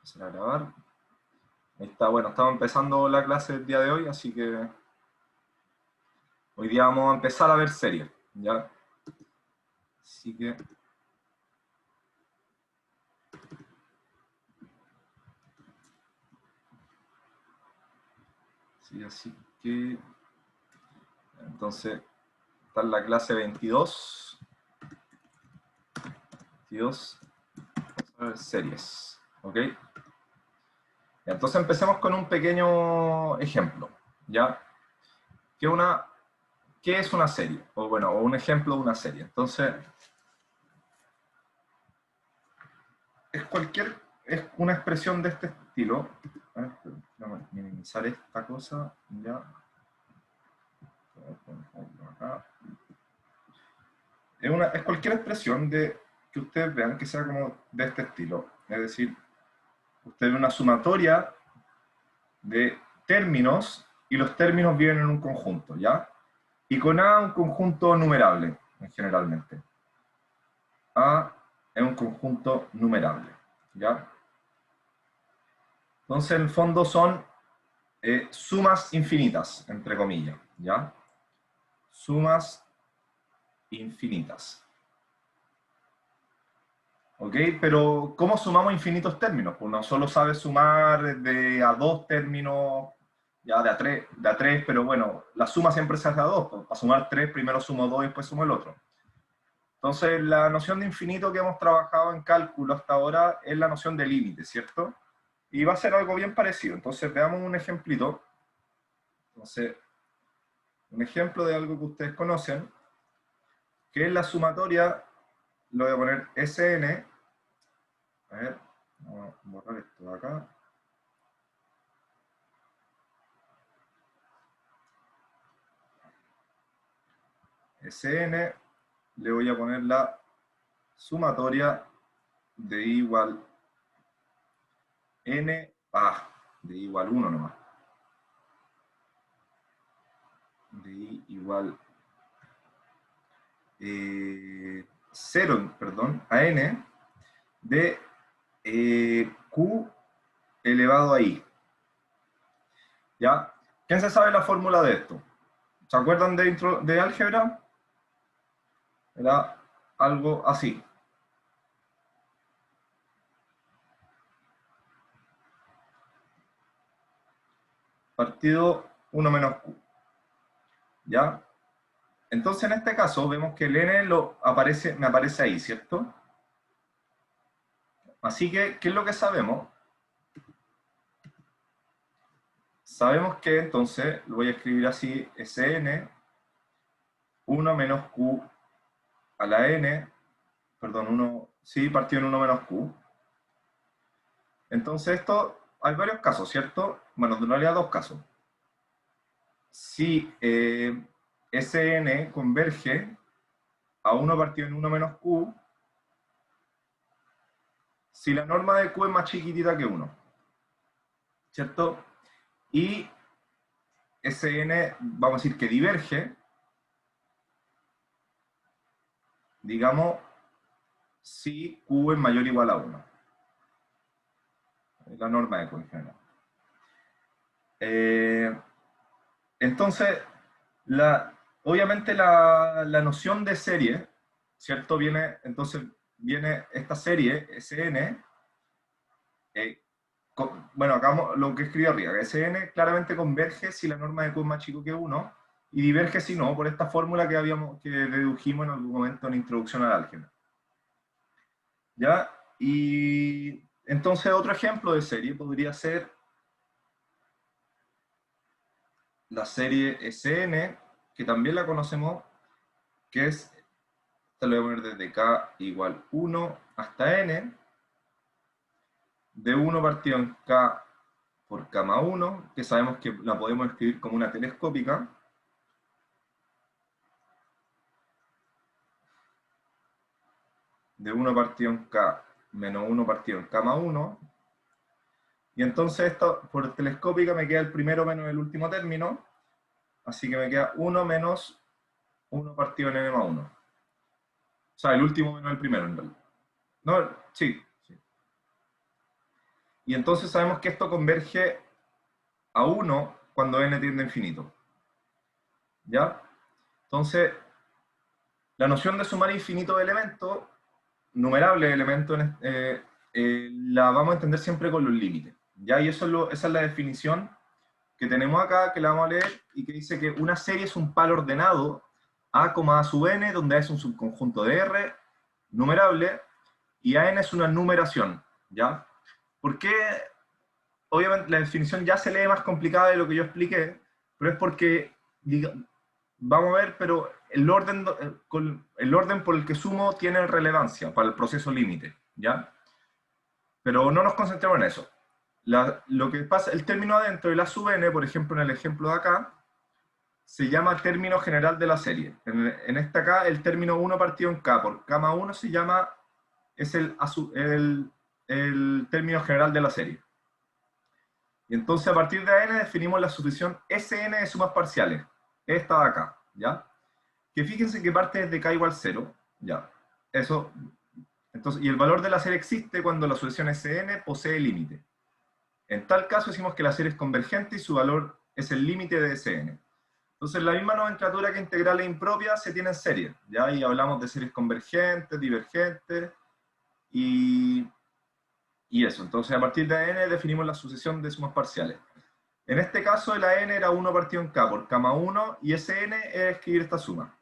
Empezar a grabar. Ahí está, bueno, estamos empezando la clase del día de hoy, así que hoy día vamos a empezar a ver series, ¿ya? Así que... Sí, así que... Entonces, está en la clase 22. 22. Vamos a ver series, ¿ok? Entonces empecemos con un pequeño ejemplo, ¿ya? ¿Qué es una serie? O bueno, o un ejemplo de una serie. Entonces, es una expresión de este estilo. A ver, déjame minimizar esta cosa, ya. Es cualquier expresión que ustedes vean que sea como de este estilo. Es decir, usted ve una sumatoria de términos y los términos vienen en un conjunto, ¿ya? Y con A un conjunto numerable, generalmente. A es un conjunto numerable, ¿ya? Entonces, en el fondo son sumas infinitas, entre comillas, ¿ya? Sumas infinitas. ¿Ok? Pero ¿cómo sumamos infinitos términos? Pues uno solo sabe sumar de a dos términos, ya de a tres, pero bueno, la suma siempre se hace a dos. Pues para sumar tres, primero sumo dos y después sumo el otro. Entonces, la noción de infinito que hemos trabajado en cálculo hasta ahora es la noción de límite, ¿cierto? Y va a ser algo bien parecido. Entonces, veamos un ejemplito. Entonces, un ejemplo de algo que ustedes conocen, que es la sumatoria, lo voy a poner Sn. A ver, vamos a borrar esto de acá. Sn, le voy a poner la sumatoria de I igual n a, de I igual 1 nomás. De I igual 0, perdón, a n, de q elevado a i. ¿Ya? ¿Quién se sabe la fórmula de esto? ¿Se acuerdan de álgebra? Era algo así. Partido 1 menos q. ¿Ya? Entonces, en este caso, vemos que el n me aparece ahí, ¿cierto? Así que, ¿qué es lo que sabemos? Sabemos que entonces, lo voy a escribir así, Sn 1 menos q a la n, perdón, 1, sí, partido en 1 menos q. Entonces esto, hay varios casos, ¿cierto? Bueno, en realidad dos casos. Si Sn converge a 1 partido en 1 menos q, si la norma de q es más chiquitita que 1, ¿cierto? Y Sn, vamos a decir que diverge, digamos, si q es mayor o igual a 1. La norma de q en general. Entonces, obviamente la noción de serie, ¿cierto? Entonces viene esta serie, Sn, bueno, acá lo que escribí arriba, Sn claramente converge si la norma de q es más chico que 1, y diverge si no, por esta fórmula que dedujimos en algún momento en introducción al álgebra. ¿Ya? Y entonces otro ejemplo de serie podría ser la serie Sn, que también la conocemos, que es, esta lo voy a poner desde k igual 1 hasta n, de 1 partido en k por k más 1, que sabemos que la podemos escribir como una telescópica, de 1 partido en k menos 1 partido en k más 1, y entonces esto por telescópica me queda el primero menos el último término, así que me queda 1 menos 1 partido en n más 1. O sea, el último menos el primero en realidad. No, sí, sí. Y entonces sabemos que esto converge a 1 cuando n tiende a infinito. ¿Ya? Entonces, la noción de sumar infinito de elementos, numerables elementos, la vamos a entender siempre con los límites. ¿Ya? Y esa es la definición que tenemos acá, que la vamos a leer, y que dice que una serie es un par ordenado A, A sub n, donde A es un subconjunto de R, numerable, y AN es una numeración. ¿Ya? ¿Por qué? Obviamente la definición ya se lee más complicada de lo que yo expliqué, pero es porque, vamos a ver, pero el orden por el que sumo tiene relevancia para el proceso límite, ¿ya? Pero no nos concentremos en eso. Lo que pasa, el término adentro de la sub n, por ejemplo, en el ejemplo de acá, se llama término general de la serie. En esta acá, el término 1 partido en k por k más 1 se llama, es el término general de la serie. Y entonces a partir de n definimos la sucesión Sn de sumas parciales. Esta de acá, ¿ya? Que fíjense que parte desde k igual 0, ¿ya? Eso, entonces, y el valor de la serie existe cuando la sucesión Sn posee límite. En tal caso decimos que la serie es convergente y su valor es el límite de Sn. Entonces la misma nomenclatura que integrales impropias se tiene en serie, ¿ya? Y hablamos de series convergentes, divergentes, y eso. Entonces a partir de n definimos la sucesión de sumas parciales. En este caso la n era 1 partido en k por k más 1 y ese n es escribir esta suma.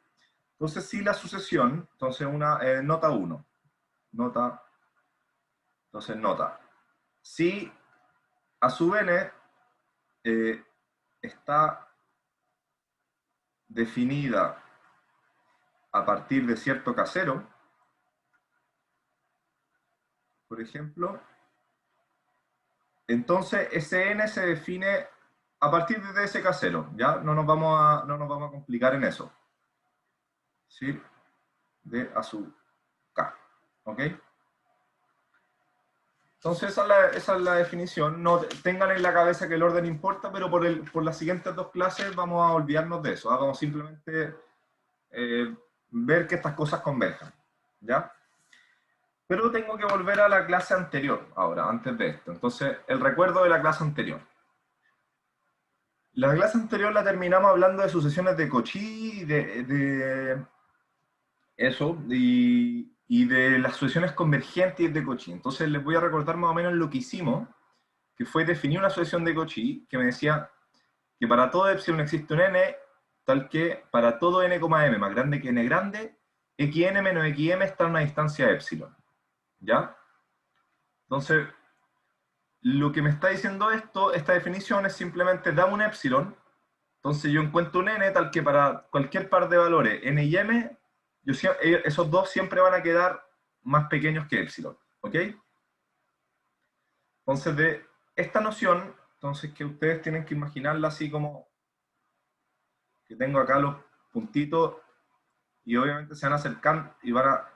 Entonces si la sucesión, entonces nota 1, nota, si a sub n está definida a partir de cierto k0, por ejemplo, entonces ese n se define a partir de ese k0, ¿ya? No nos vamos a complicar en eso. ¿Sí? De a sub k, ¿ok? Entonces esa es la definición. No tengan en la cabeza que el orden importa, pero por las siguientes dos clases vamos a olvidarnos de eso. Vamos simplemente ver que estas cosas converjan, ¿ya? Pero tengo que volver a la clase anterior ahora, antes de esto. Entonces, el recuerdo de la clase anterior. La clase anterior la terminamos hablando de sucesiones de Cauchy, de eso, y de las sucesiones convergentes de Cauchy. Entonces les voy a recordar más o menos lo que hicimos, que fue definir una sucesión de Cauchy que me decía que para todo epsilon existe un n, tal que para todo n, m más grande que n grande, xn menos xm está a una distancia de epsilon. ¿Ya? Entonces, lo que me está diciendo esta definición es simplemente dame un epsilon, entonces yo encuentro un n tal que para cualquier par de valores n y m, esos dos siempre van a quedar más pequeños que epsilon, ¿ok? Entonces de esta noción, entonces que ustedes tienen que imaginarla así como que tengo acá los puntitos y obviamente se van a acercar y van a...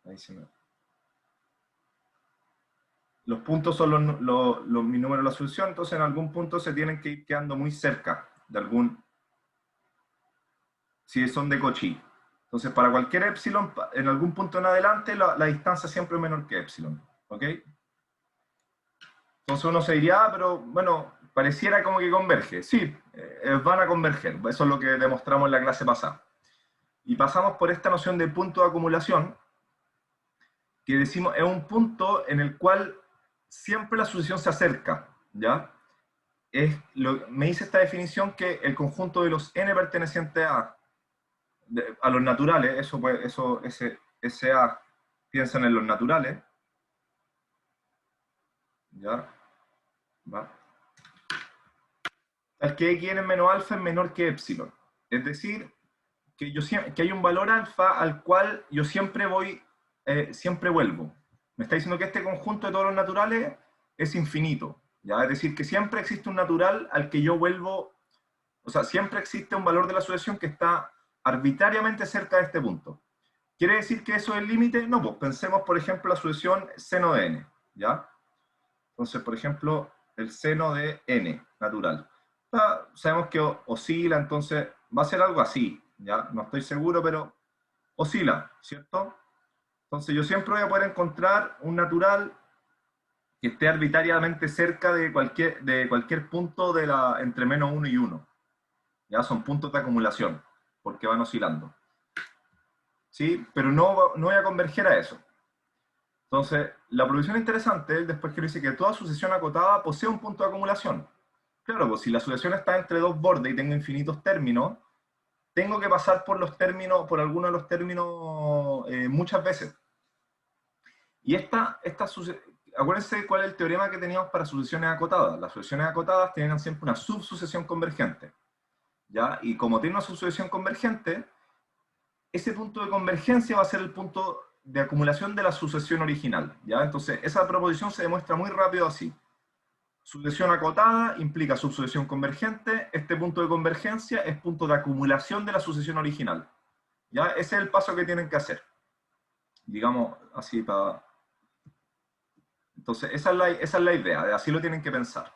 ahí se me... Los puntos son mi número de la solución, entonces en algún punto se tienen que ir quedando muy cerca de algún... si son de Cauchy. Entonces, para cualquier epsilon, en algún punto en adelante, la distancia siempre es menor que epsilon. ¿Ok? Entonces uno se diría, pero bueno, pareciera como que converge. Sí, van a converger. Eso es lo que demostramos en la clase pasada. Y pasamos por esta noción de punto de acumulación, que decimos es un punto en el cual siempre la sucesión se acerca. ¿Ya? Me dice esta definición que el conjunto de los n pertenecientes a los naturales, ese A, piensan en los naturales, ¿ya? ¿Va? Tal que xn menos alfa es menor que epsilon. Es decir, que hay un valor alfa al cual yo siempre siempre vuelvo. Me está diciendo que este conjunto de todos los naturales es infinito, ¿ya? Es decir, que siempre existe un natural al que yo vuelvo, o sea, siempre existe un valor de la sucesión que está arbitrariamente cerca de este punto. ¿Quiere decir que eso es el límite? No, pues pensemos, por ejemplo, la sucesión seno de n, ¿ya? Entonces, por ejemplo, el seno de n, natural. Sabemos que oscila, entonces va a ser algo así, ¿ya? No estoy seguro, pero oscila, ¿cierto? Entonces yo siempre voy a poder encontrar un natural que esté arbitrariamente cerca de cualquier punto entre menos 1 y 1. Ya son puntos de acumulación, porque van oscilando. ¿Sí? Pero no voy a converger a eso. Entonces, la prohibición interesante, después que dice que toda sucesión acotada posee un punto de acumulación. Claro, pues si la sucesión está entre dos bordes y tengo infinitos términos, tengo que pasar por los términos, por algunos de los términos muchas veces. Y acuérdense cuál es el teorema que teníamos para sucesiones acotadas. Las sucesiones acotadas tienen siempre una subsucesión convergente. ¿Ya? Y como tiene una subsucesión convergente, ese punto de convergencia va a ser el punto de acumulación de la sucesión original. ¿Ya? Entonces, esa proposición se demuestra muy rápido así. Sucesión acotada implica subsucesión convergente. Este punto de convergencia es punto de acumulación de la sucesión original. ¿Ya? Ese es el paso que tienen que hacer. Digamos así para... Entonces, esa es la idea, así lo tienen que pensar.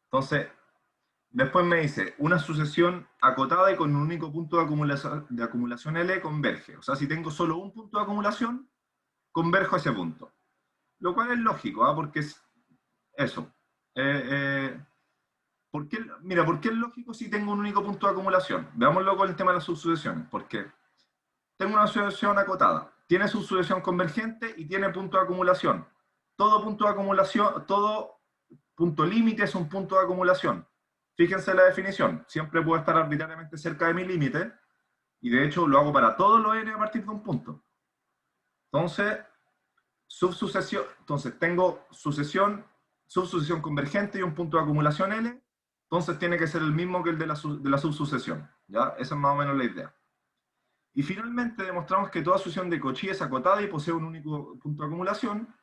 Entonces, después me dice, una sucesión acotada y con un único punto de acumulación L converge. O sea, si tengo solo un punto de acumulación, converjo a ese punto. Lo cual es lógico, ¿eh? Porque es eso. Mira, ¿por qué es lógico si tengo un único punto de acumulación? Veámoslo con el tema de las subsucesiones. Porque tengo una sucesión acotada, tiene subsucesión convergente y tiene punto de acumulación. Todo punto de acumulación, todo punto límite es un punto de acumulación. Fíjense la definición, siempre puedo estar arbitrariamente cerca de mi límite, y de hecho lo hago para todos los n a partir de un punto. Entonces, tengo subsucesión convergente y un punto de acumulación L, entonces tiene que ser el mismo que el de la subsucesión. ¿Ya? Esa es más o menos la idea. Y finalmente demostramos que toda sucesión de Cauchy es acotada y posee un único punto de acumulación,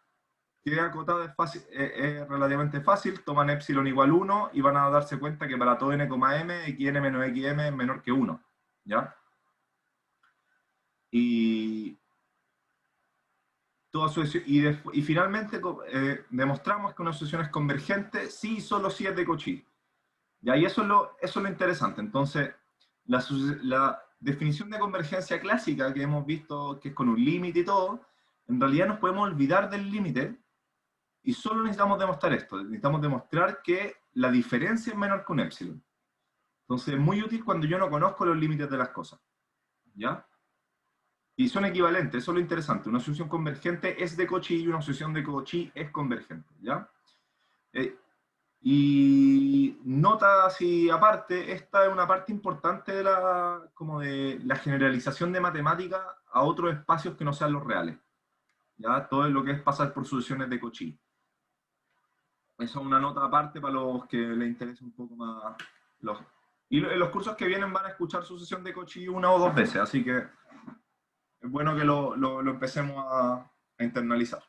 que acotada es relativamente fácil, toman epsilon igual 1 y van a darse cuenta que para todo n, m, xn menos xm es menor que 1. ¿Ya? Y finalmente demostramos que una sucesión es convergente si y solo si es de Cauchy. ¿Ya? Y eso es lo interesante. Entonces, la definición de convergencia clásica que hemos visto, que es con un límite y todo, en realidad nos podemos olvidar del límite y solo necesitamos demostrar esto. Necesitamos demostrar que la diferencia es menor que un epsilon. Entonces, es muy útil cuando yo no conozco los límites de las cosas. ¿Ya? Y son equivalentes, eso es lo interesante. Una sucesión convergente es de Cauchy y una sucesión de Cauchy es convergente. ¿Ya? Y nota así aparte, esta es una parte importante de como de la generalización de matemática a otros espacios que no sean los reales. ¿Ya? Todo lo que es pasar por sucesiones de Cauchy. Eso es una nota aparte para los que les interese un poco más. Y en los cursos que vienen van a escuchar sucesión de Cauchy una o dos veces, así que es bueno que lo empecemos a internalizar.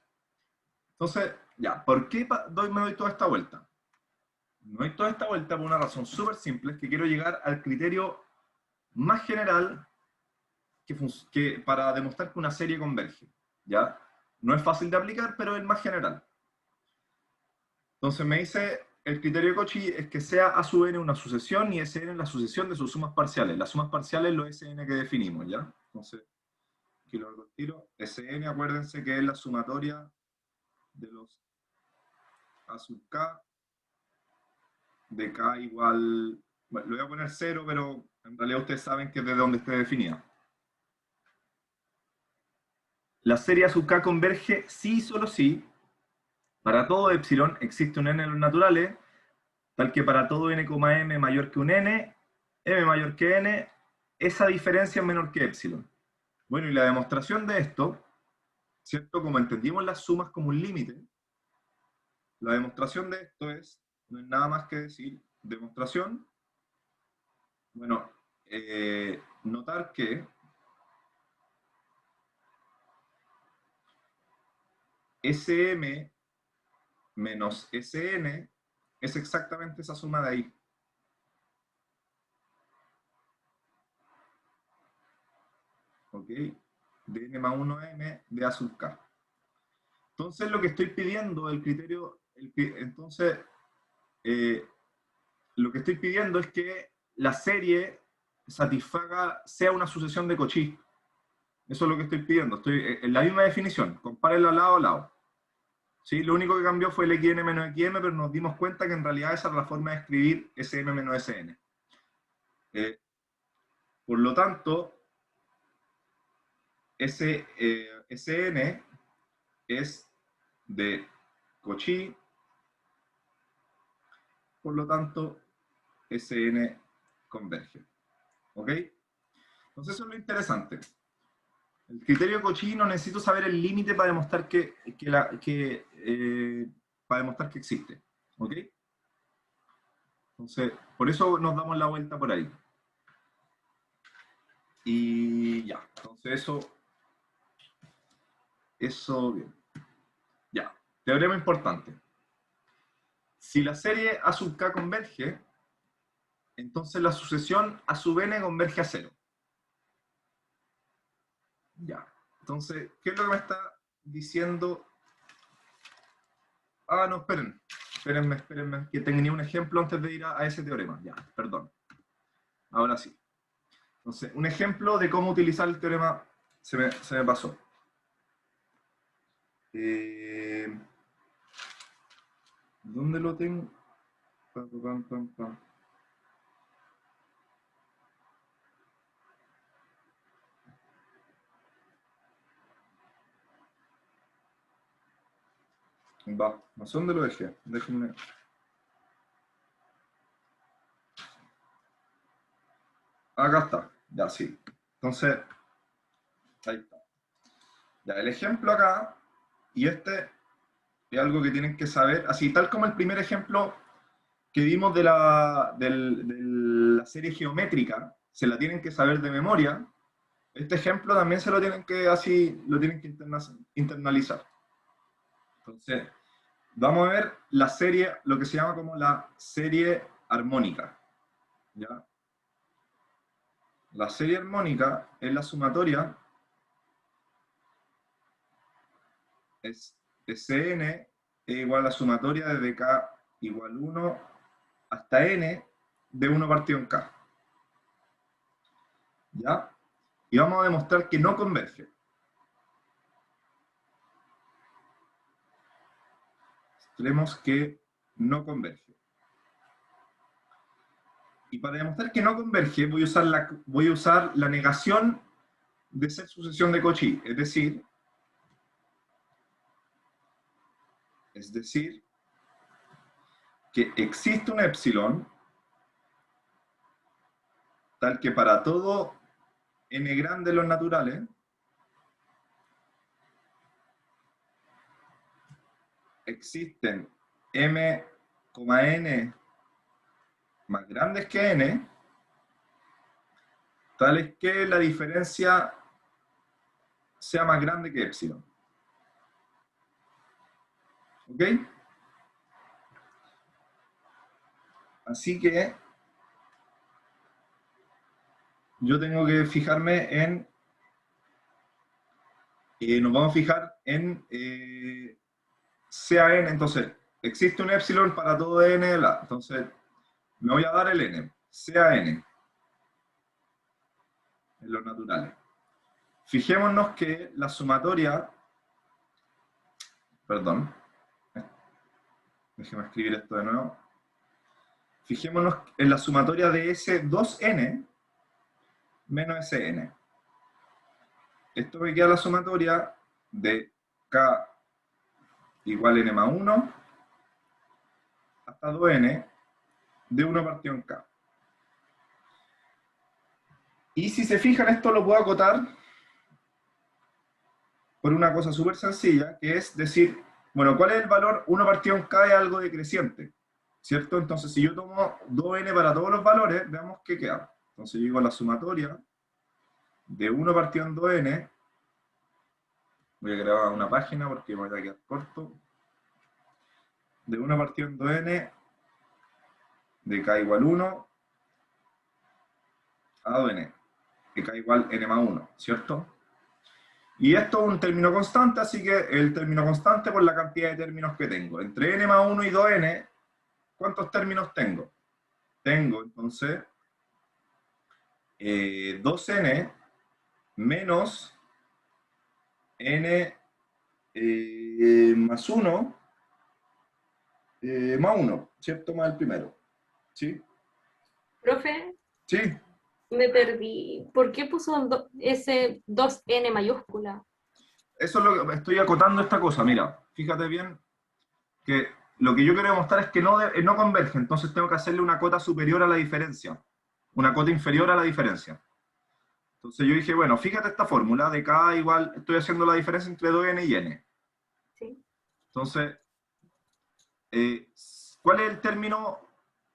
Entonces, ya, ¿por qué me doy toda esta vuelta? Me doy toda esta vuelta por una razón súper simple, es que quiero llegar al criterio más general para demostrar que una serie converge. ¿Ya? No es fácil de aplicar, pero es el más general. Entonces me dice, el criterio de Cauchy es que sea A sub n una sucesión y Sn la sucesión de sus sumas parciales. Las sumas parciales lo Sn que definimos, ¿ya? Entonces, aquí lo hago al tiro. Sn, acuérdense que es la sumatoria de los A sub k, de k igual... Bueno, lo voy a poner 0, pero en realidad ustedes saben que es de donde esté definida. La serie A sub k converge sí y solo sí. Para todo epsilon existe un n en los naturales, tal que para todo n, m mayor que un n, m mayor que n, esa diferencia es menor que epsilon. Bueno, y la demostración de esto, ¿cierto? Como entendimos las sumas como un límite, la demostración de esto no es nada más que decir, demostración, bueno, notar que Sm menos Sn es exactamente esa suma de ahí. ¿Ok? De n más 1m de A sub k. Entonces lo que estoy pidiendo, el criterio, entonces lo que estoy pidiendo es que la serie sea una sucesión de Cauchy. Eso es lo que estoy pidiendo. Estoy en la misma definición, compárenla lado a lado. ¿sí? Lo único que cambió fue el xn menos xm, pero nos dimos cuenta que en realidad esa era la forma de escribir sm menos sn. Por lo tanto, Sn es de Cauchy, por lo tanto, Sn converge. ¿Ok? Entonces eso es lo interesante. El criterio Cauchy no necesito saber el límite para demostrar para demostrar que existe. ¿Ok? Entonces, por eso nos damos la vuelta por ahí. Y ya, entonces eso bien. Ya, teorema importante. Si la serie A sub k converge, entonces la sucesión A sub n converge a cero. Ya, entonces, ¿qué es lo que me está diciendo? Ah, no, espérenme, que tenía un ejemplo antes de ir a ese teorema. Ya, perdón. Ahora sí. Entonces, un ejemplo de cómo utilizar el teorema se me pasó. ¿Dónde lo tengo? Pam, pam, pam. Va, no sé dónde lo dejé. Déjenme. Acá está. Ya, sí. Entonces, ahí está. Ya, el ejemplo acá, y este es algo que tienen que saber, así tal como el primer ejemplo que vimos de la serie geométrica, se la tienen que saber de memoria, este ejemplo también se lo tienen que, así, lo tienen que internalizar. Entonces, vamos a ver la serie, lo que se llama como la serie armónica. ¿Ya? La serie armónica es la sumatoria, es Sn es igual a la sumatoria desde k igual 1 hasta n de 1 partido en k. ¿Ya? Y vamos a demostrar que no converge. Tenemos que no converge. Y para demostrar que no converge, voy a usar la negación de ser sucesión de Cauchy. Es decir, que existe un epsilon tal que para todo n grande en los naturales, existen m, n más grandes que n, tales que la diferencia sea más grande que epsilon. ¿Ok? Así que yo tengo que fijarme en, nos vamos a fijar en sea n, entonces existe un epsilon para todo n de la, entonces me voy a dar el n, sea n, en los naturales. Fijémonos que la sumatoria, perdón, déjeme escribir esto de nuevo. Fijémonos en la sumatoria de S2n menos Sn. Esto me queda la sumatoria de k igual n más 1 hasta 2n de 1 partido en k. Y si se fijan, esto lo puedo acotar por una cosa súper sencilla, que es decir, bueno, ¿cuál es el valor? 1 partido en k es algo decreciente, ¿cierto? Entonces, si yo tomo 2n para todos los valores, veamos qué queda. Entonces, yo digo la sumatoria de 1 partido en 2n, voy a grabar una página porque me voy a quedar corto, de 1 partido en 2n, de k igual 1 a 2n, de k igual n más 1, ¿cierto? Y esto es un término constante, así que el término constante por la cantidad de términos que tengo. Entre n más 1 y 2n, ¿cuántos términos tengo? Tengo, entonces, 2n menos n más 1 Más uno, ¿cierto? Más el primero. ¿Sí? Profe, Sí. me perdí. ¿Por qué puso ese 2N mayúscula? Eso es lo que estoy acotando esta cosa. Mira, fíjate bien que lo que yo quiero demostrar es que no converge. Entonces tengo que hacerle una cota superior a la diferencia. Una cota inferior a la diferencia. Entonces yo dije, bueno, fíjate esta fórmula de K igual, estoy haciendo la diferencia entre 2n y n. ¿Sí? Entonces, eh, ¿cuál es el término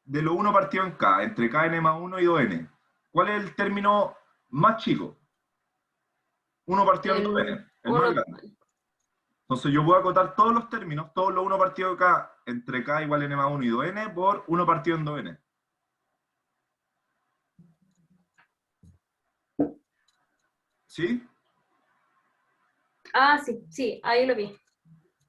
de lo 1 partido en K, entre Kn más 1 y 2n? ¿Cuál es el término más chico? 1 partido en 2n, El el más uno, grande. Entonces yo voy a acotar todos los términos, todos los 1 partido de K, entre K igual n más 1 y 2n, por 1 partido en 2n. ¿Sí? ah, sí, sí, ahí lo vi.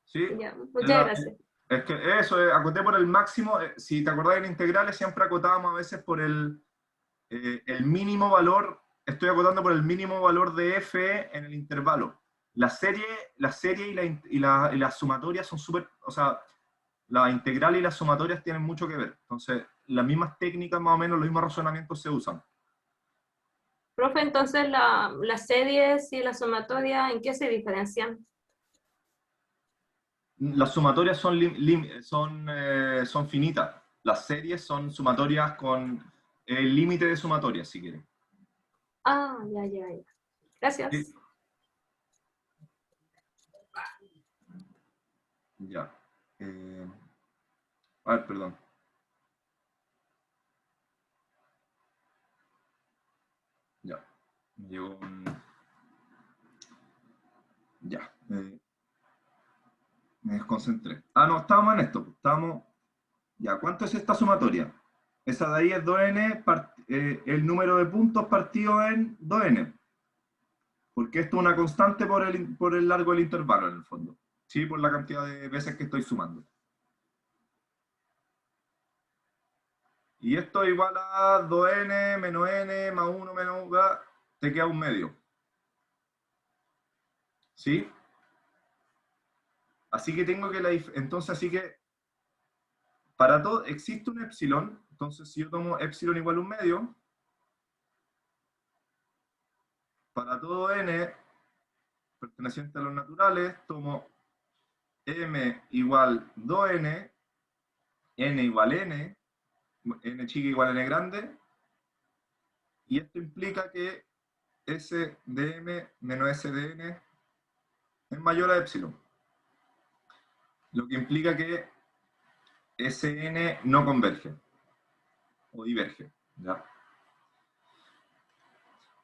¿Sí? Ya, muchas gracias. Es que eso, acoté por el máximo. Si te acordás en integrales, siempre acotábamos a veces por el mínimo valor. Estoy acotando por el mínimo valor de f en el intervalo. La serie, la serie y las sumatorias son súper. O sea, la integral y las sumatorias tienen mucho que ver. Entonces, las mismas técnicas, más o menos, los mismos razonamientos se usan. Profe, entonces las series y la sumatoria, ¿en qué se diferencian? Las sumatorias son finitas. Las series son sumatorias con el límite de sumatorias, si quieren. Ah, ya, ya, ya. Sí. Gracias. Ya. Eh, a ver, perdón. Ya. Me llegó un... Ya. Me desconcentré. Ah, no, estábamos en esto. Estábamos... Ya, ¿cuánto es esta sumatoria? Esa de ahí es 2n, el número de puntos partido en 2n. Porque esto es una constante por el largo del intervalo, en el fondo. Sí, por la cantidad de veces que estoy sumando. Y esto es igual a 2n menos n más 1 menos 1, te queda un medio. ¿Sí? Así que tengo que entonces así que para todo existe un epsilon, entonces si yo tomo epsilon igual a un medio, para todo n perteneciente a los naturales, tomo m igual 2n, n igual n chica igual n grande, y esto implica que s de m menos s de n es mayor a epsilon, lo que implica que Sn no converge o diverge. ¿Ya?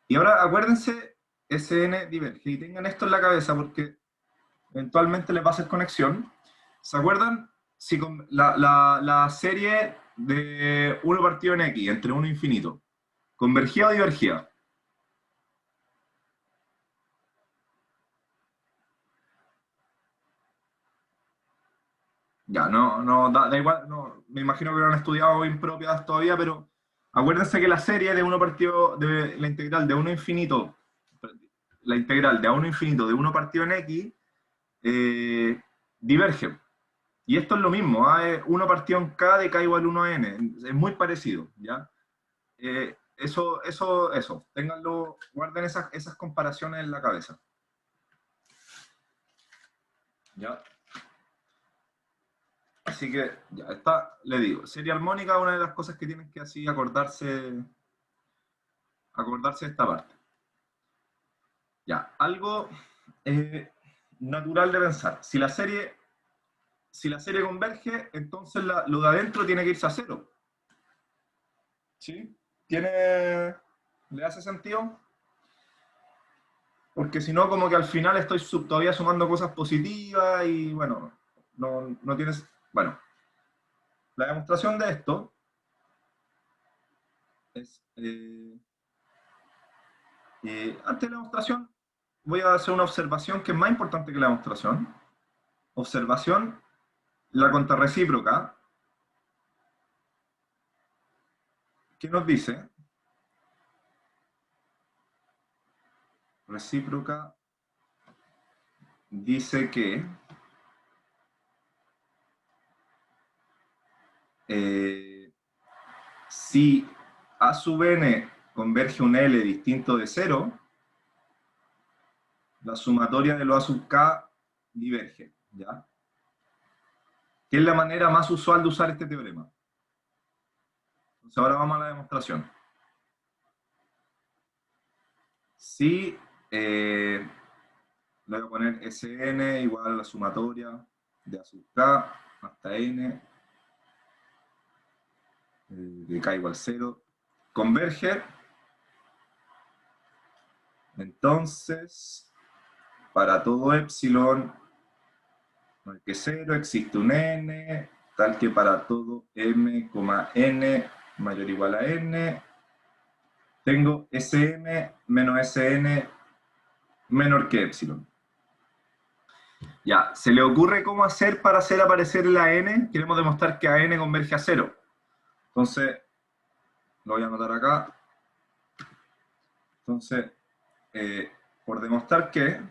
Y ahora acuérdense, Sn diverge y tengan esto en la cabeza porque eventualmente les va a hacer conexión. ¿Se acuerdan? Si la serie de 1 partido en x entre 1 e infinito, ¿convergía o divergía? Ya, da igual, no, me imagino que no han estudiado impropias todavía, pero acuérdense que la serie de 1 partido, de la integral de 1 a infinito, la integral de a 1 infinito de 1 partido en x, diverge. Y esto es lo mismo, es 1 partido en k de k igual 1 a n, es muy parecido, ¿ya? Eso, ténganlo, guarden esas comparaciones en la cabeza, ¿ya? Así que, ya está, le digo, serie armónica es una de las cosas que tienen que así acordarse de esta parte. Ya, algo natural de pensar. Si la serie converge, entonces lo de adentro tiene que irse a cero. ¿Sí? ¿Le hace sentido? Porque si no, como que al final estoy todavía sumando cosas positivas y bueno, no tienes... Bueno, la demostración de esto es... antes de la demostración, voy a hacer una observación que es más importante que la demostración. Observación, la contrarrecíproca, que nos dice, recíproca dice que si A sub n converge un L distinto de 0, la sumatoria de lo A sub k diverge, ¿ya? ¿Qué es la manera más usual de usar este teorema? Entonces ahora vamos a la demostración. Si le voy a poner Sn igual a la sumatoria de A sub k hasta n de k igual 0, converge, entonces para todo epsilon mayor que 0 existe un n, tal que para todo m, n mayor o igual a n, tengo Sm menos Sn menor que epsilon. Ya, ¿se le ocurre cómo hacer para hacer aparecer la n? Queremos demostrar que a n converge a 0. Entonces, lo voy a anotar acá. Entonces, por demostrar que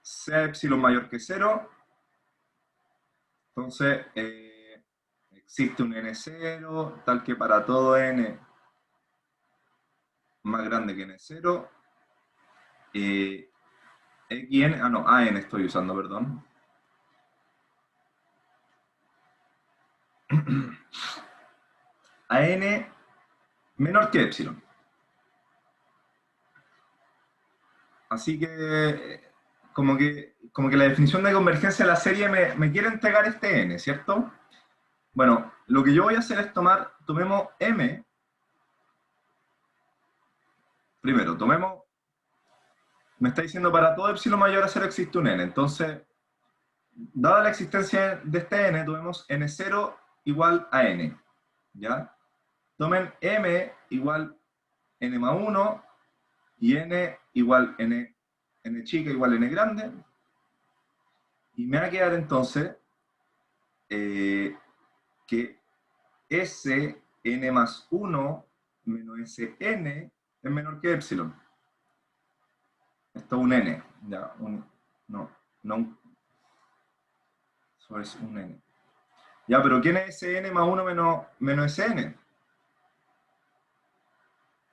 sea epsilon mayor que 0, entonces existe un n0, tal que para todo n más grande que n0, xn, an estoy usando, perdón. An menor que epsilon. Así que como que la definición de convergencia de la serie me quiere entregar este n, ¿cierto? Bueno, lo que yo voy a hacer es tomemos m, primero, me está diciendo para todo epsilon mayor a 0 existe un n, entonces, dada la existencia de este n, tomemos n0 igual a n, ¿ya? Tomen m igual n más 1 y n igual n chica igual n grande, y me va a quedar entonces que Sn más 1 menos Sn es menor que epsilon. Esto es un n, ya, eso es un n. Ya, pero ¿quién es Sn más 1 menos Sn?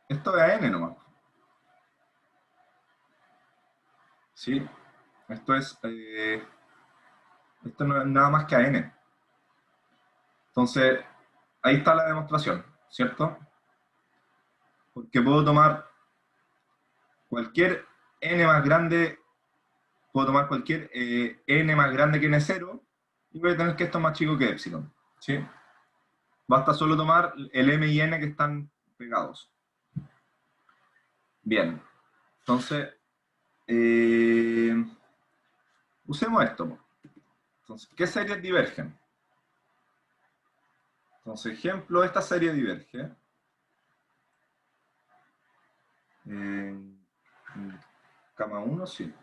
Esto es an nomás. ¿Sí? Esto no es nada más que an. Entonces, ahí está la demostración, ¿cierto? Porque puedo tomar cualquier n más grande, puedo tomar cualquier n más grande que n0 y voy a tener que esto es más chico que epsilon, ¿sí? Basta solo tomar el m y n que están pegados. Bien, entonces, usemos esto. Entonces, ¿qué series divergen? Entonces, ejemplo, esta serie diverge. Cama 1, sí.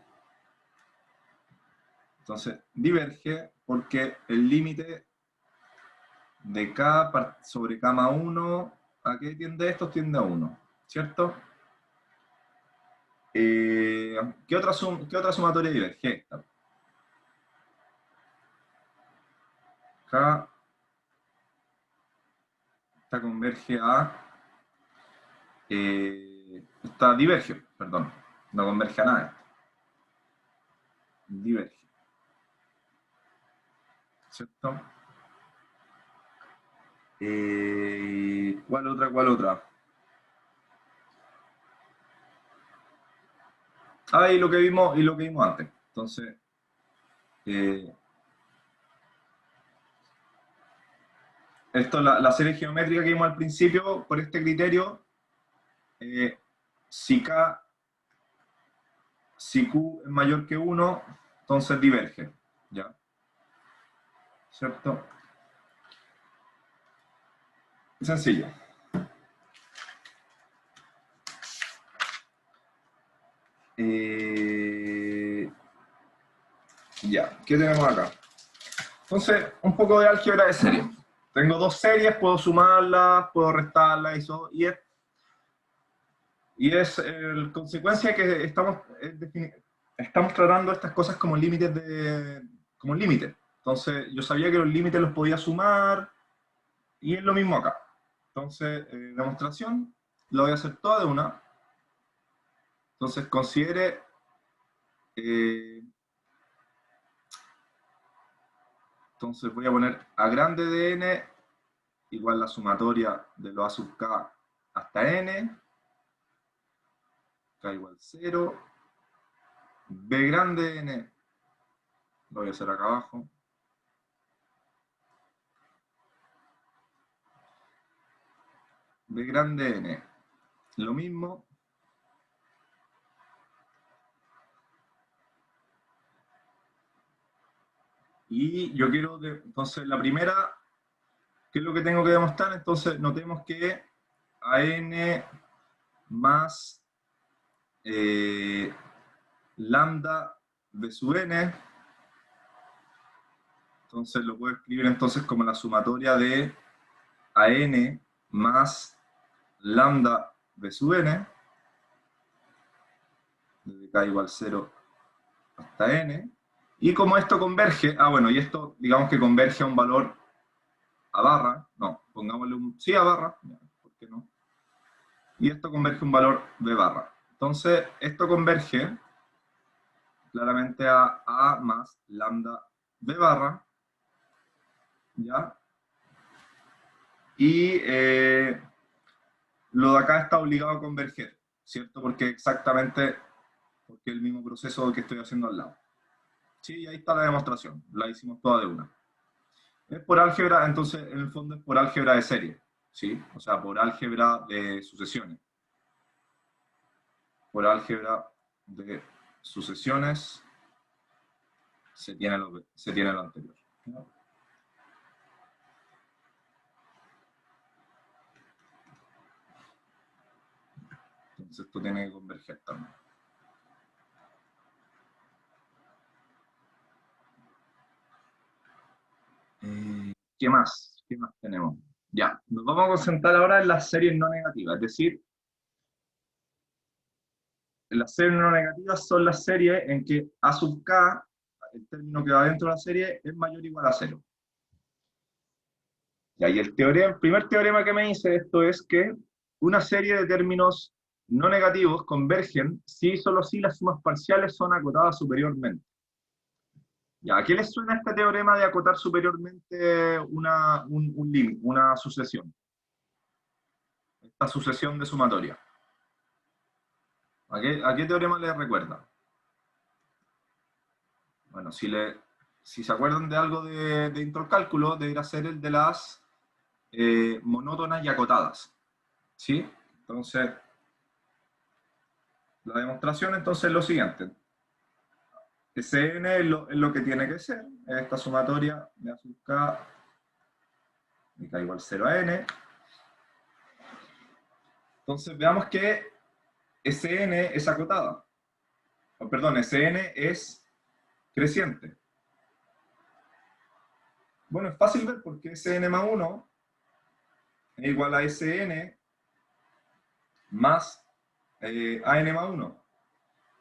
Entonces, diverge porque el límite de k sobre cama 1, ¿a qué tiende esto? Tiende a 1, ¿cierto? ¿Qué otra sumatoria diverge? Esta. K, esta converge a... esta diverge, perdón, no converge a nada. Diverge. ¿Cierto? ¿Cuál otra? ¿Cuál otra? Ah, y lo que vimos antes. Entonces, esto la serie geométrica que vimos al principio, por este criterio, si Q es mayor que 1, entonces diverge, ¿ya? ¿Cierto? Sencillo. Ya, ¿qué tenemos acá? Entonces, un poco de álgebra de serie. Tengo dos series, puedo sumarlas, puedo restarlas, consecuencia que estamos tratando estas cosas como límites. Entonces, yo sabía que los límites los podía sumar, y es lo mismo acá. Entonces, demostración, lo voy a hacer toda de una. Entonces, considere... entonces voy a poner a grande de n igual la sumatoria de lo a sub k hasta n, k igual 0, b grande de n, lo voy a hacer acá abajo, b grande de n, lo mismo, y yo quiero, entonces la primera, ¿qué es lo que tengo que demostrar? Entonces notemos que a n más lambda b sub n, entonces lo puedo escribir entonces como la sumatoria de a n más lambda b sub n, desde k igual 0 hasta n, y como esto converge, bueno, y esto digamos que converge a un valor a barra, no, pongámosle un, sí a barra, ¿por qué no? Y esto converge a un valor b barra. Entonces, esto converge claramente a más lambda b barra, ¿ya? Y lo de acá está obligado a converger, ¿cierto? Porque exactamente, porque es el mismo proceso que estoy haciendo al lado. Sí, ahí está la demostración, la hicimos toda de una. Es por álgebra, entonces en el fondo es por álgebra de serie, ¿sí? O sea, por álgebra de sucesiones. Por álgebra de sucesiones se tiene lo anterior, ¿no? Entonces esto tiene que converger también. ¿Qué más? ¿Qué más tenemos? Ya, nos vamos a concentrar ahora en las series no negativas, es decir, las series no negativas son las series en que a sub k, el término que va dentro de la serie, es mayor o igual a 0. Y ahí el primer teorema que me dice esto es que una serie de términos no negativos convergen si y solo si las sumas parciales son acotadas superiormente. Ya, ¿a qué les suena este teorema de acotar superiormente una sucesión? Esta sucesión de sumatoria. ¿A qué teorema les recuerda? Bueno, si se acuerdan de algo de intercálculo, debería ser el de las monótonas y acotadas. ¿Sí? Entonces, la demostración entonces es lo siguiente. Sn es lo que tiene que ser, esta sumatoria de A sub k, y k igual 0 a n. Entonces veamos que Sn es acotada. Perdón, Sn es creciente. Bueno, es fácil ver porque Sn más 1 es igual a Sn más An más 1.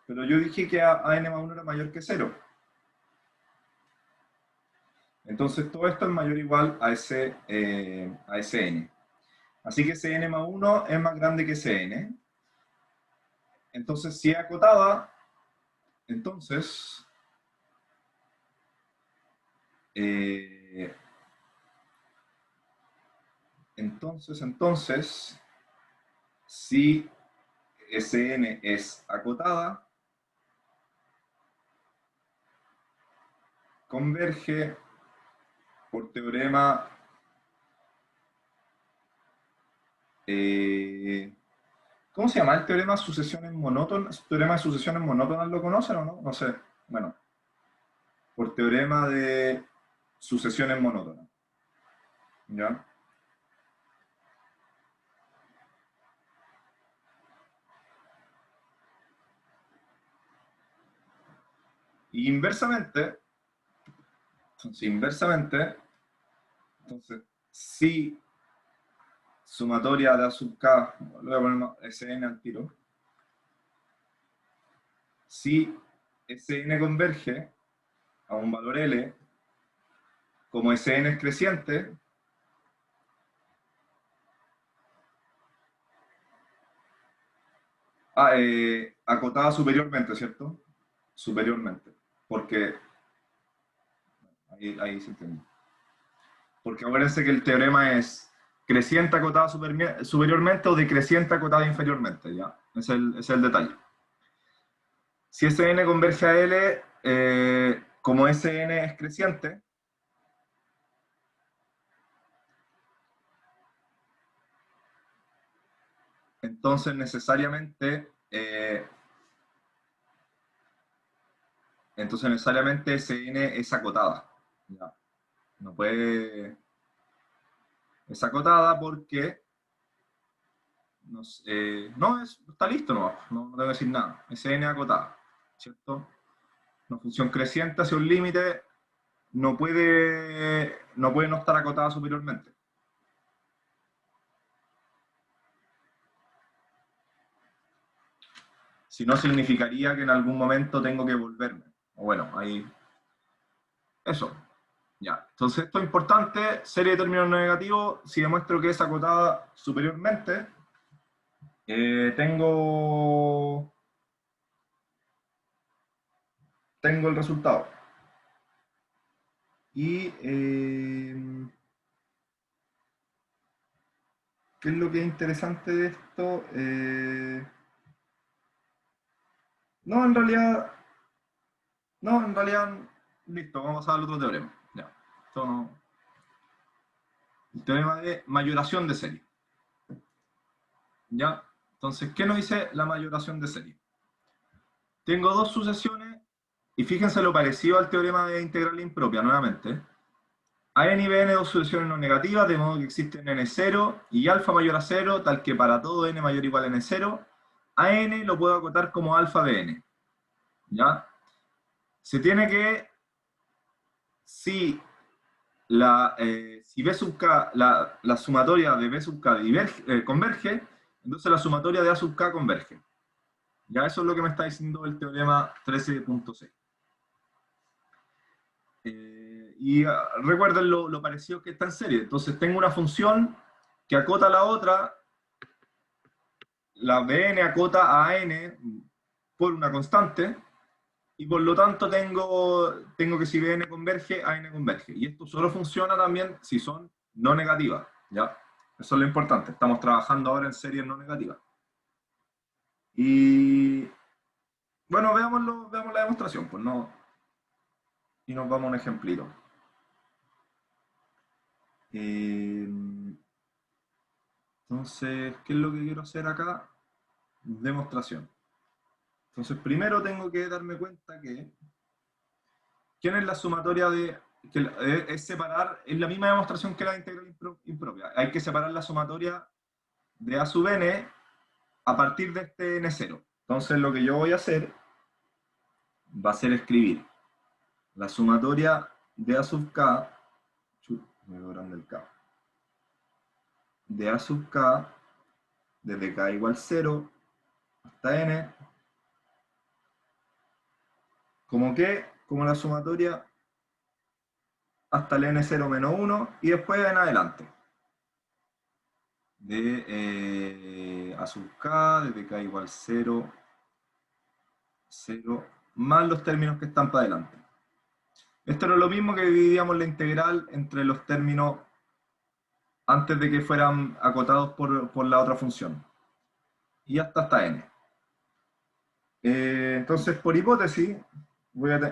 Pero yo dije que An más 1 era mayor que 0. Entonces todo esto es mayor o igual a Sn. Así que Cn más 1 es más grande que Cn. Entonces, si es acotada, entonces, eh, si Sn es acotada, converge por teorema ¿cómo se llama el teorema de sucesiones monótonas? ¿Teorema de sucesiones monótonas lo conocen o no? No sé. Bueno, por teorema de sucesiones monótonas. ¿Ya? Y inversamente, entonces, si sumatoria de A sub k, le voy a poner Sn al tiro, si Sn converge a un valor L, como Sn es creciente, acotada superiormente, ¿cierto? Superiormente, porque ahí se entiende. Porque acuérdense que el teorema es creciente acotada superiormente o decreciente acotada inferiormente, ¿ya? Es el detalle. Si Sn converge a L, como Sn es creciente, entonces necesariamente Sn es acotada. ¿Ya? No puede... Es acotada porque... no, está listo, no debo decir nada. Sn acotada, ¿cierto? Una función creciente hacia un límite no puede no estar acotada superiormente. Si no, significaría que en algún momento tengo que volverme. O bueno, ahí... Eso. Ya. Entonces, esto es importante. Serie de términos no negativos. Si demuestro que es acotada superiormente, tengo el resultado. Y... ¿qué es lo que es interesante de esto? No, en realidad... No, en realidad... Listo, vamos a pasar al otro teorema. Ya. Esto no... El teorema de mayoración de serie. ¿Ya? Entonces, ¿qué nos dice la mayoración de serie? Tengo dos sucesiones, y fíjense lo parecido al teorema de integral impropia, nuevamente. A n y bn dos sucesiones no negativas, de modo que existen n0 y alfa mayor a 0, tal que para todo n mayor o igual a n0, a n lo puedo acotar como alfa bn. ¿Ya? Se tiene que, si B sub k, la sumatoria de B sub k converge, entonces la sumatoria de A sub k converge. Ya eso es lo que me está diciendo el teorema 13.c. Y recuerden lo parecido que está en serie. Entonces tengo una función que acota a la otra, la bn acota a n por una constante, y por lo tanto tengo que si bn converge, a n converge. Y esto solo funciona también si son no negativas. ¿Ya? Eso es lo importante. Estamos trabajando ahora en series no negativas. Y bueno, veamos la demostración, pues no. Y nos vamos a un ejemplito. Entonces, ¿qué es lo que quiero hacer acá? Demostración. Entonces, primero tengo que darme cuenta que ¿quién es la sumatoria de... que es separar, es la misma demostración que la integral impropia. Hay que separar la sumatoria de A sub n a partir de este n0. Entonces, lo que yo voy a hacer va a ser escribir la sumatoria de A sub k, me veo grande el k, de A sub k, desde k igual 0 hasta n, como la sumatoria hasta el n0 menos 1 y después en adelante. De A sub k, desde k igual 0, 0, más los términos que están para adelante. Esto era lo mismo que dividíamos la integral entre los términos antes de que fueran acotados por la otra función. Y hasta n. Entonces, por hipótesis,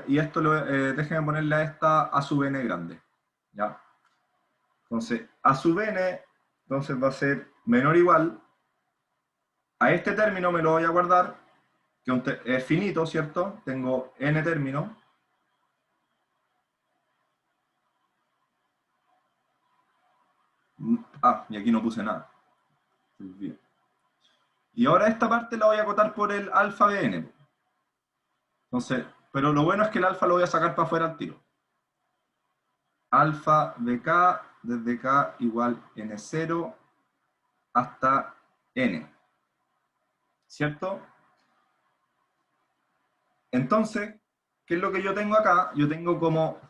y esto déjenme ponerle a esta A sub n grande. ¿Ya? Entonces, A sub n entonces va a ser menor o igual a este término, me lo voy a guardar, que es finito, ¿cierto? Tengo n términos. Y aquí no puse nada. Y ahora esta parte la voy a acotar por el alfa de n. Entonces, pero lo bueno es que el alfa lo voy a sacar para afuera al tiro. Alfa de k, desde k igual n0 hasta n. ¿Cierto? Entonces, ¿qué es lo que yo tengo acá? Yo tengo como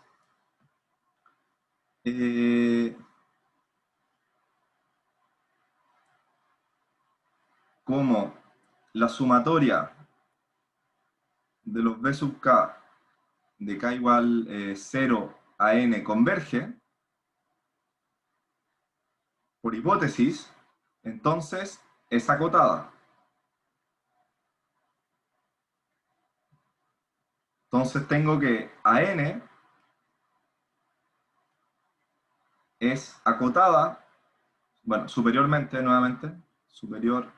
como la sumatoria de los b sub k de k igual 0 a n converge, por hipótesis, entonces es acotada. Entonces tengo que a n es acotada, bueno, superiormente nuevamente, superiormente.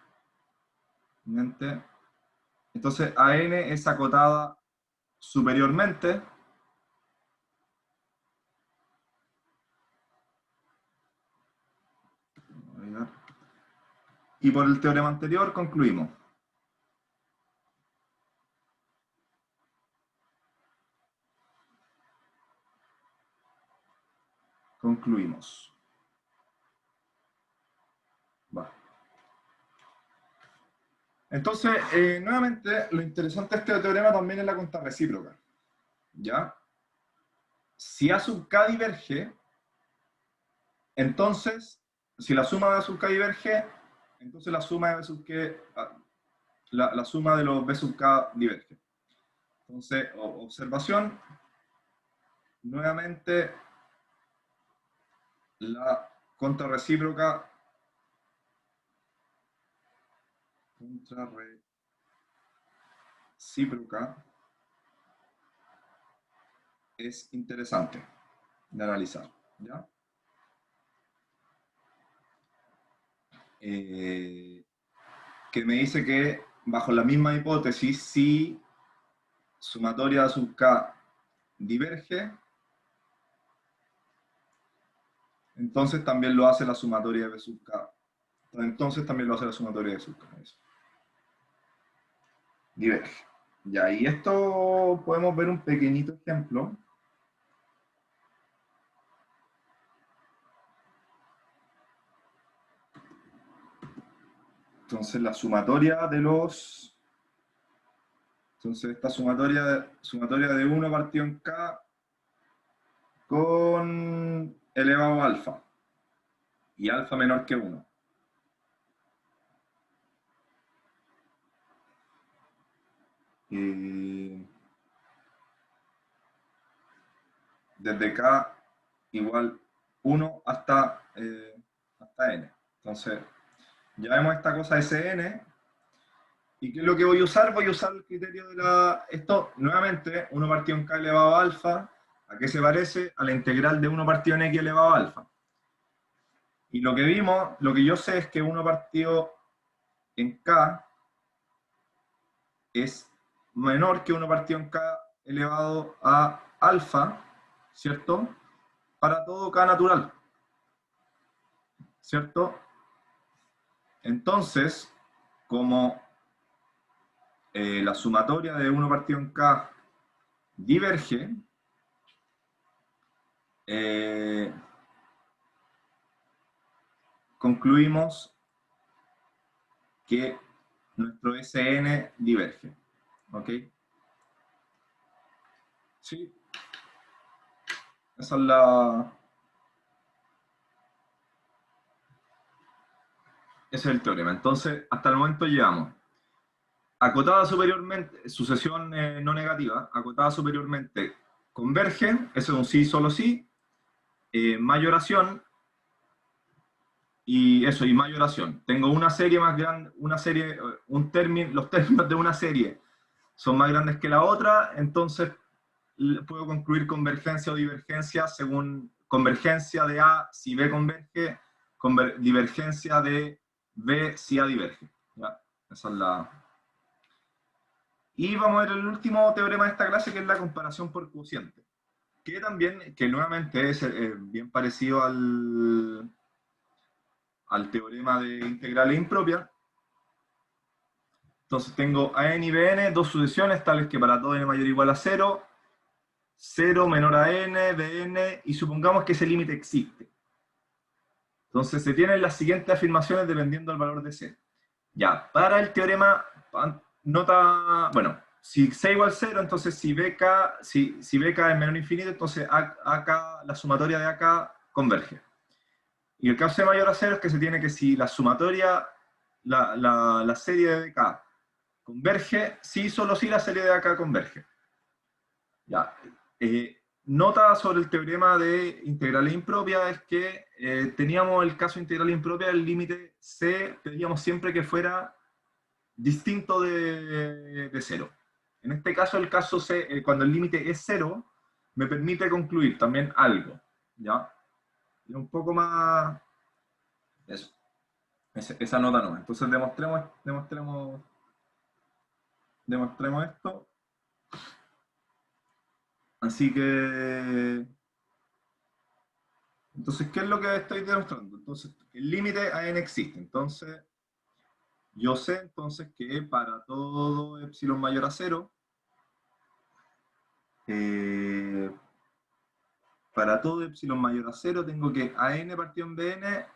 Entonces a n es acotada superiormente y por el teorema anterior concluimos. Concluimos. Va. Entonces, nuevamente, lo interesante de este teorema también es la contrarrecíproca. ¿Ya? Si A sub k diverge, entonces, si la suma de A sub k diverge, entonces la suma de B sub k, la suma de los B sub k diverge. Entonces, observación, nuevamente, la contrarrecíproca es interesante de analizar, ¿ya? Que me dice que bajo la misma hipótesis, si sumatoria sub k diverge, entonces también lo hace la sumatoria de B sub k. Entonces también lo hace la sumatoria de sub k. Eso. Diverge. Ya, y esto podemos ver un pequeñito ejemplo. Entonces la sumatoria de los... Entonces esta sumatoria de 1 partido en k con elevado a alfa. Y alfa menor que 1. Desde k igual 1 hasta n. Entonces, ya vemos esta cosa Sn. ¿Y qué es lo que voy a usar? Voy a usar el criterio de la... Esto, nuevamente, 1 partido en k elevado a alfa. ¿A qué se parece? A la integral de 1 partido en x elevado a alfa. Y lo que vimos, lo que yo sé es que 1 partido en k es menor que 1 partido en k elevado a alfa, ¿cierto? Para todo k natural, ¿cierto? Entonces, como la sumatoria de 1 partido en k diverge, concluimos que nuestro Sn diverge. ¿Ok? Sí. Esa es la... Ese es el teorema. Entonces, hasta el momento llevamos acotada superiormente, sucesión no negativa, acotada superiormente converge, eso es un sí, solo sí, mayoración, y eso, y mayoración. Tengo una serie más grande, los términos de una serie son más grandes que la otra, entonces puedo concluir convergencia o divergencia según convergencia de A si B converge, divergencia de B si A diverge. ¿Ya? Esa es la... Y vamos a ver el último teorema de esta clase, que es la comparación por cociente. Que también, que nuevamente es bien parecido al teorema de integrales impropias. Entonces tengo a n y bn, dos sucesiones tales que para todo n mayor o igual a 0, 0 menor a n, bn, y supongamos que ese límite existe. Entonces se tienen las siguientes afirmaciones dependiendo del valor de c. Ya, para el teorema, nota, bueno, si C igual 0, entonces si BK, si BK es menor a infinito, entonces AK, la sumatoria de AK converge. Y el caso C mayor a 0 es que se tiene que si la sumatoria, la serie de BK converge, sí, solo si la serie de AK converge. Ya. Nota sobre el teorema de integrales impropias es que teníamos el caso integral impropia, el límite C, pedíamos siempre que fuera distinto de 0. En este caso, el caso C, cuando el límite es 0, me permite concluir también algo, ¿ya? Y un poco más... Eso, esa nota no. Entonces demostremos esto. Así que... Entonces, ¿qué es lo que estoy demostrando? Entonces, el límite a n existe. Entonces, yo sé entonces que para todo epsilon mayor a 0, para todo epsilon mayor a 0 tengo que an partido en bn,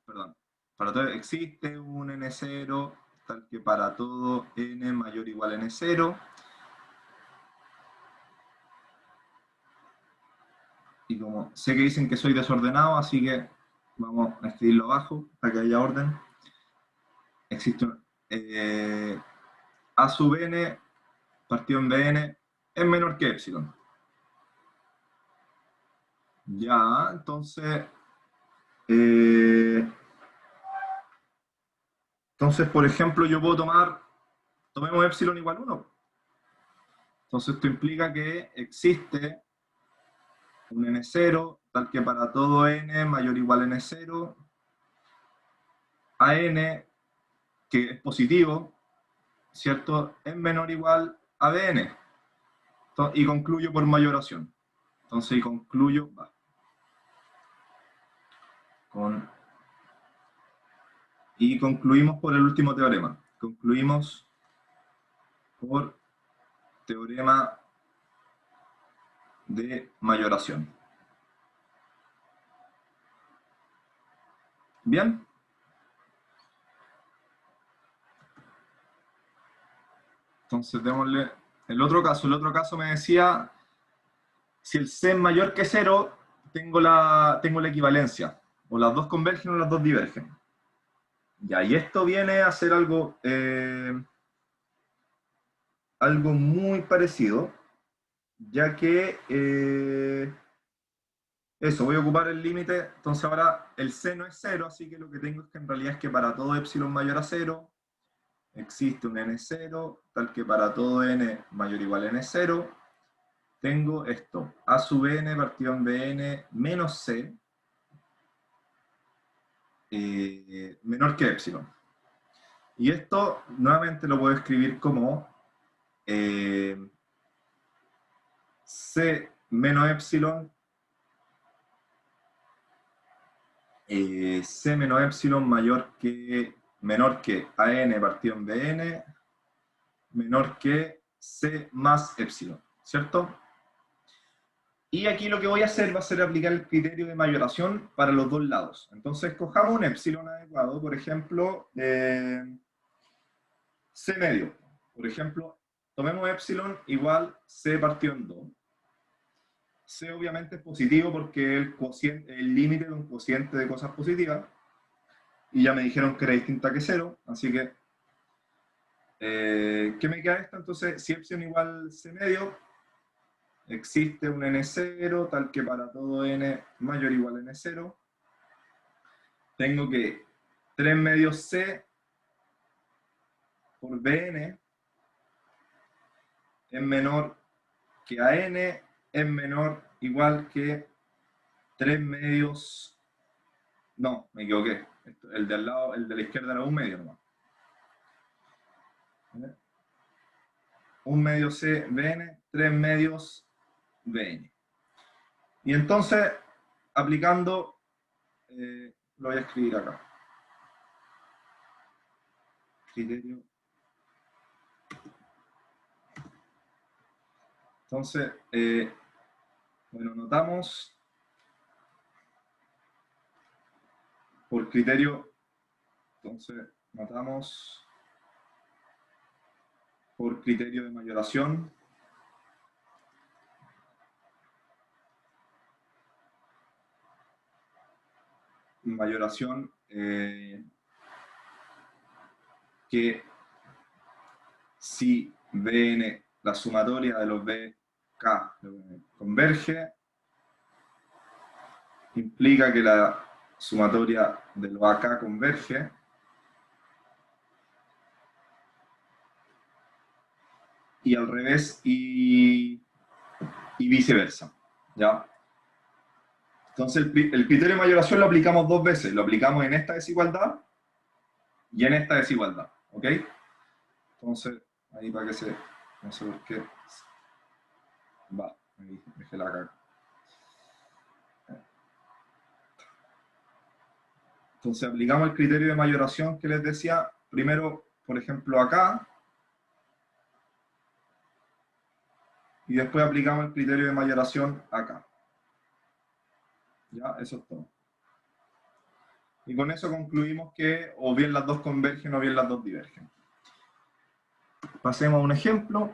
perdón, para todo existe un n0, tal que para todo n mayor o igual a n0, y como sé que dicen que soy desordenado, así que vamos a escribirlo abajo para que haya orden. Existe a sub n partido en bn es menor que epsilon. Ya, entonces, por ejemplo, yo puedo tomemos epsilon igual 1. Entonces esto implica que existe un n0, tal que para todo n mayor o igual a n0, a n, que es positivo, ¿cierto? Es menor o igual a bn. Entonces, y concluyo por mayoración. Entonces, y concluyo, y concluimos por el último teorema. Concluimos por teorema de mayoración. ¿Bien? Entonces démosle el otro caso. El otro caso me decía, si el C es mayor que 0, tengo la equivalencia. O las dos convergen o las dos divergen. Ya, y esto viene a ser algo muy parecido, ya que eso, voy a ocupar el límite, entonces ahora el C no es 0, así que lo que tengo es que en realidad es que para todo epsilon mayor a 0, existe un n0, tal que para todo n mayor o igual a n0, tengo esto, a sub n partido en bn menos c, menor que epsilon. Y esto nuevamente lo puedo escribir como c menos epsilon, c menos epsilon menor que an partido en bn, menor que c más epsilon, ¿cierto? Y aquí lo que voy a hacer va a ser aplicar el criterio de mayoración para los dos lados. Entonces, cojamos un epsilon adecuado, por ejemplo, c medio. Por ejemplo, tomemos epsilon igual c partido en 2. C obviamente es positivo porque el límite de un cociente de cosas positivas. Y ya me dijeron que era distinta que 0, así que ¿qué me queda esto? Entonces, si epsilon igual c medio, existe un n0, tal que para todo n mayor o igual a n0, tengo que 3 medios c por bn es menor que an, es menor igual que 3 medios, no, me equivoqué, el de al lado, el de la izquierda era un medio nomás. 1 medio c bn, 3 medios bn. Y entonces, aplicando, lo voy a escribir acá. Criterio. Entonces, bueno, notamos por criterio, entonces notamos por criterio de mayoración. Mayoración que si Bn, la sumatoria de los Bk converge, implica que la sumatoria de los AK converge, y al revés y viceversa, ¿ya? Entonces el criterio de mayoración lo aplicamos dos veces, lo aplicamos en esta desigualdad y en esta desigualdad, ¿ok? Entonces, ahí para que se, no sé por qué, va, ahí dejé la caca. Entonces aplicamos el criterio de mayoración que les decía, primero, por ejemplo, acá, y después aplicamos el criterio de mayoración acá. Ya, eso es todo. Y con eso concluimos que o bien las dos convergen o bien las dos divergen. Pasemos a un ejemplo.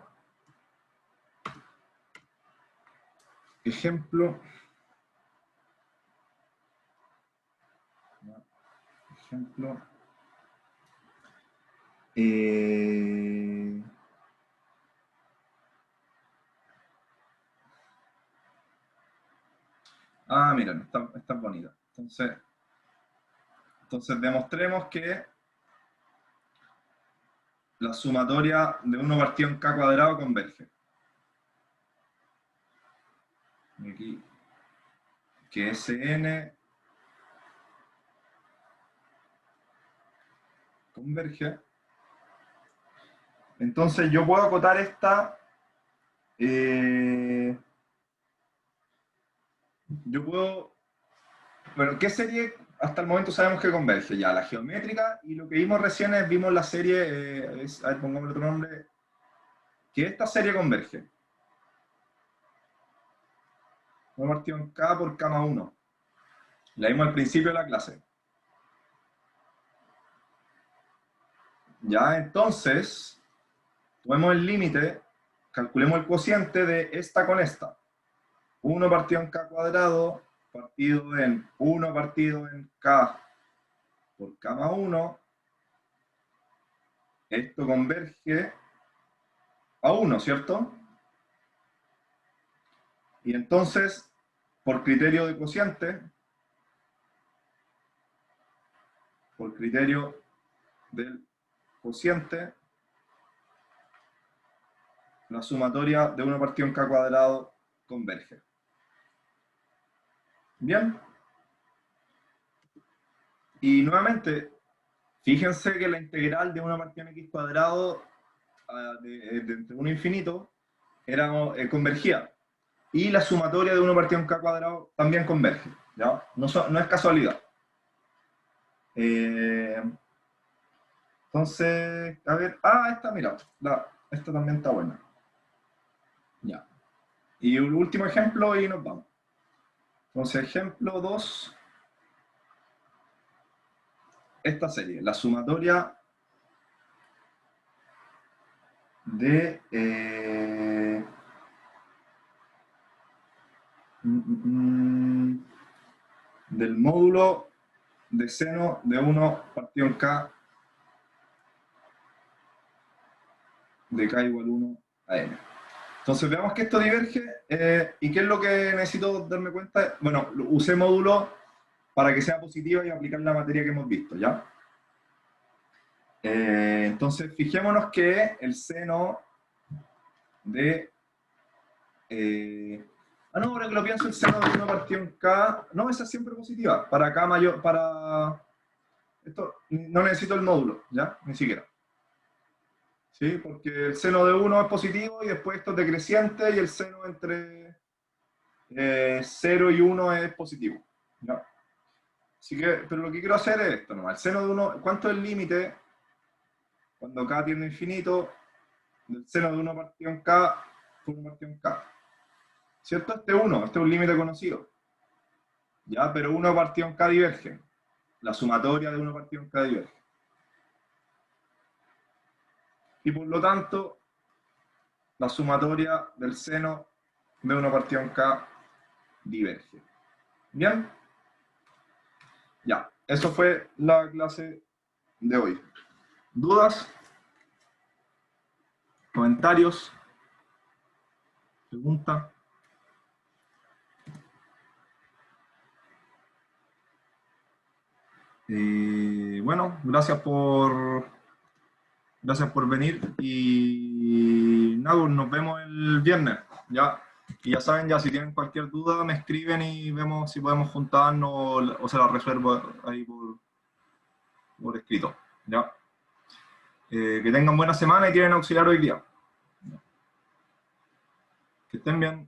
Ejemplo. Ejemplo. Ah, miren, está bonita. Entonces demostremos que la sumatoria de 1 partido en k cuadrado converge. Y aquí, que Sn converge. Entonces yo puedo acotar esta... yo puedo... Bueno, ¿qué serie hasta el momento sabemos que converge? Ya, la geométrica, y lo que vimos recién es, vimos la serie, a ver, pongámosle otro nombre, que esta serie converge. 1 partido en k por k más 1. La vimos al principio de la clase. Ya, entonces, tomemos el límite, calculemos el cociente de esta con esta. 1 partido en k cuadrado, partido en 1 partido en k por k más 1. Esto converge a 1, ¿cierto? Y entonces, por criterio de cociente, por criterio del cociente, la sumatoria de 1 partido en k cuadrado converge. Bien. Y nuevamente, fíjense que la integral de 1 partido en x cuadrado de entre 1 e infinito era, convergía. Y la sumatoria de 1 partido en k cuadrado también converge. ¿Ya? No es casualidad. Entonces, a ver, esta, mira, esta también está buena. Ya. Y el último ejemplo y nos vamos. Entonces, ejemplo 2. Esta serie, la sumatoria de... del módulo de seno de 1 partido en k de k igual 1 a n. Entonces veamos que esto diverge, y qué es lo que necesito darme cuenta. Bueno, usé módulo para que sea positiva y aplicar la materia que hemos visto, ¿ya? Entonces fijémonos que el seno de... no, ahora que lo pienso, el seno de 1 partido en k, no, esa es siempre positiva, para k mayor, para... Esto, no necesito el módulo, ¿ya? Ni siquiera. ¿Sí? Porque el seno de 1 es positivo y después esto es decreciente y el seno entre 0 y 1 es positivo. ¿Ya? Así que, pero lo que quiero hacer es esto nomás. El seno de 1, ¿cuánto es el límite? Cuando k tiende a infinito, del seno de 1 partido en k por 1 partido en k. ¿Cierto? Este es 1, este es un límite conocido. ¿Ya? Pero 1 partido en k diverge. La sumatoria de 1 partido en k diverge. Y por lo tanto, la sumatoria del seno de 1 partido en K diverge. ¿Bien? Ya, eso fue la clase de hoy. ¿Dudas? ¿Comentarios? ¿Preguntas? Bueno, gracias por venir y nada, nos vemos el viernes, ¿ya? Y ya saben, ya si tienen cualquier duda me escriben y vemos si podemos juntarnos o se la resuelvo ahí por escrito, ¿ya? Que tengan buena semana y tienen auxiliar hoy día. Que estén bien.